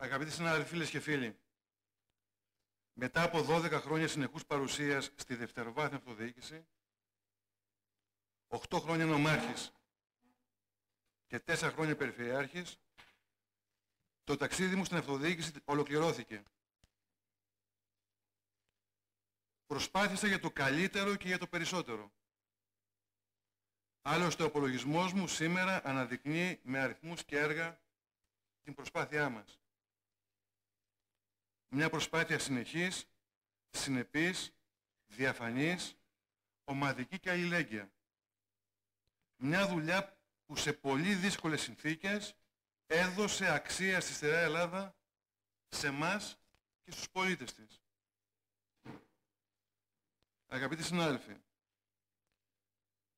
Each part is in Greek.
Αγαπητοί συνάδελφοι, φίλες και φίλοι, μετά από 12 χρόνια συνεχούς παρουσίας στη δευτεροβάθμια αυτοδιοίκηση, 8 χρόνια νομάρχης και 4 χρόνια περιφερειάρχης, το ταξίδι μου στην αυτοδιοίκηση ολοκληρώθηκε. Προσπάθησα για το καλύτερο και για το περισσότερο. Άλλωστε ο απολογισμός μου σήμερα αναδεικνύει με αριθμούς και έργα την προσπάθειά μας. Μια προσπάθεια συνεχής, συνεπής, διαφανής, ομαδική και αλληλέγγυα. Μια δουλειά που σε πολύ δύσκολες συνθήκες έδωσε αξία στη στερεά Ελλάδα, σε εμάς και στους πολίτες της. Αγαπητοί συνάδελφοι,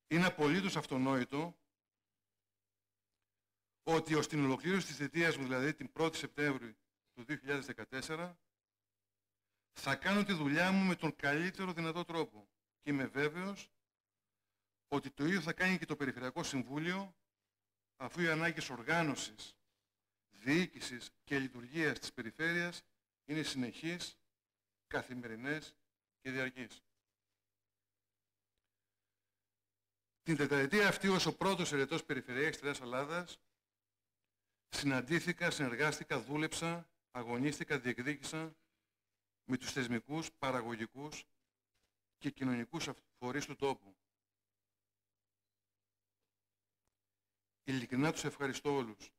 είναι απολύτως αυτονόητο ότι ως την ολοκλήρωση της θητείας μου, δηλαδή την 1η Σεπτέμβρη του 2014, θα κάνω τη δουλειά μου με τον καλύτερο δυνατό τρόπο και είμαι βέβαιος ότι το ίδιο θα κάνει και το Περιφερειακό Συμβούλιο, αφού οι ανάγκες οργάνωσης, διοίκησης και λειτουργίας της περιφέρειας είναι συνεχείς, καθημερινές και διαρκείς. Την τετραετία αυτή, ως ο πρώτος ερετός περιφερειάρχης της Ελλάδας, συναντήθηκα, συνεργάστηκα, δούλεψα, αγωνίστηκα, διεκδίκησα με τους θεσμικούς, παραγωγικούς και κοινωνικούς φορείς του τόπου. Ειλικρινά τους ευχαριστώ όλους.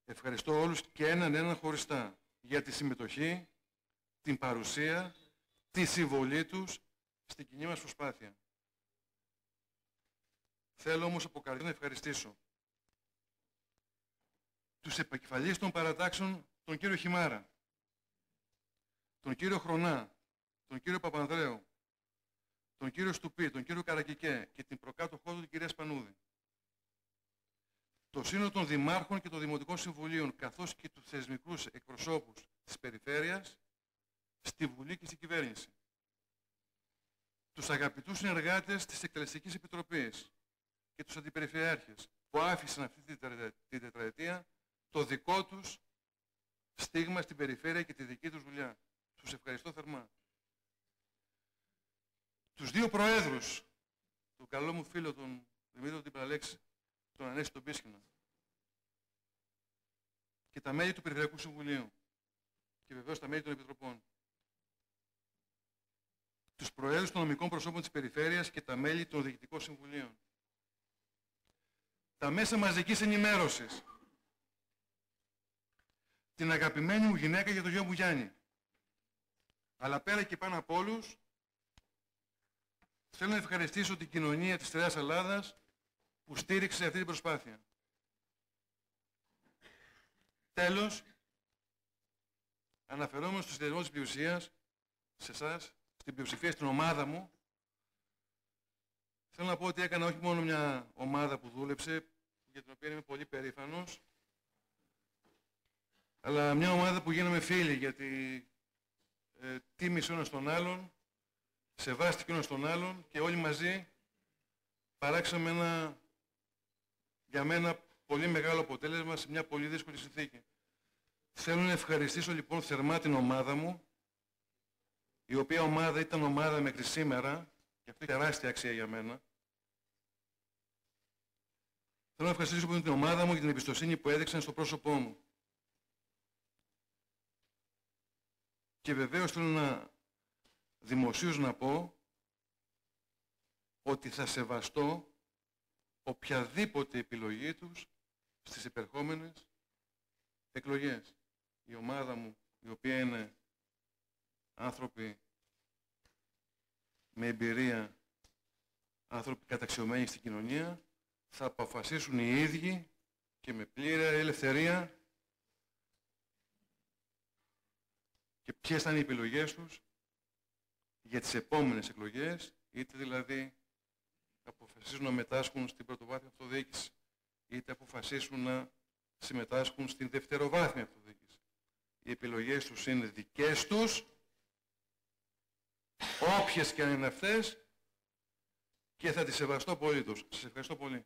Ευχαριστώ όλους και έναν χωριστά για τη συμμετοχή, την παρουσία, τη συμβολή τους στην κοινή μας προσπάθεια. Θέλω όμως από καρδιά να ευχαριστήσω τους επικεφαλείς των παρατάξεων, τον κύριο Χιμάρα, τον κύριο Χρονά, τον κύριο Παπανδρέου, τον κύριο Στουπί, τον κύριο Καρακικέ και την προκάτοχό του την κυρία Σπανούδη. Το σύνολο των δημάρχων και των δημοτικών συμβουλίων, καθώς και τους θεσμικούς εκπροσώπους της περιφέρειας, στη Βουλή και στην κυβέρνηση. Τους αγαπητούς συνεργάτες της Εκτελεστικής Επιτροπής και τους αντιπεριφερειάρχες που άφησαν αυτή την τετραετία το δικό τους στίγμα στην περιφέρεια και τη δική τους δουλειά. Τους ευχαριστώ θερμά. Τους δύο προέδρους, τον καλό μου φίλο τον Δημήτρη Τιπραλέξη, τον Ανέστη τον Πίσκινα, και τα μέλη του Περιφερειακού Συμβουλίου και βεβαίως τα μέλη των Επιτροπών. Τους προέδρους των νομικών προσώπων της περιφέρειας και τα μέλη των διοικητικών συμβουλίων. Τα μέσα μαζικής ενημέρωσης. Την αγαπημένη μου γυναίκα και το γιο μου Γιάννη. Αλλά πέρα και πάνω από όλους, θέλω να ευχαριστήσω την κοινωνία της Στερεάς Ελλάδας που στήριξε αυτή την προσπάθεια. Τέλος, αναφερόμενος στο συνδυασμό της πλειοψηφίας, σε εσάς, στην πλειοψηφία, στην ομάδα μου, θέλω να πω ότι έκανα όχι μόνο μια ομάδα που δούλεψε, για την οποία είμαι πολύ περήφανος, αλλά μια ομάδα που γίναμε φίλοι, γιατί τίμησε ο ένας τον άλλον, σεβάστηκε ο ένας τον άλλον και όλοι μαζί παράξαμε ένα, για μένα, πολύ μεγάλο αποτέλεσμα σε μια πολύ δύσκολη συνθήκη. Θέλω να ευχαριστήσω λοιπόν θερμά την ομάδα μου, η οποία ομάδα ήταν ομάδα μέχρι σήμερα, και αυτό έχει τεράστια αξία για μένα. Θέλω να ευχαριστήσω λοιπόν την ομάδα μου για την εμπιστοσύνη που έδειξαν στο πρόσωπό μου. Και βεβαίως θέλω να δημοσίως να πω ότι θα σεβαστώ οποιαδήποτε επιλογή τους στις επερχόμενες εκλογές. Η ομάδα μου, η οποία είναι άνθρωποι με εμπειρία, άνθρωποι καταξιωμένοι στην κοινωνία, θα αποφασίσουν οι ίδιοι και με πλήρη ελευθερία και ποιες θα είναι οι επιλογές τους για τις επόμενες εκλογές, είτε δηλαδή αποφασίσουν να μετάσχουν στην πρωτοβάθμια αυτοδιοίκηση, είτε αποφασίσουν να συμμετάσχουν στην δευτεροβάθμια αυτοδιοίκηση. Οι επιλογές τους είναι δικές τους, όποιες και αν είναι αυτές, και θα τις σεβαστώ πολύ τους. Σας ευχαριστώ πολύ.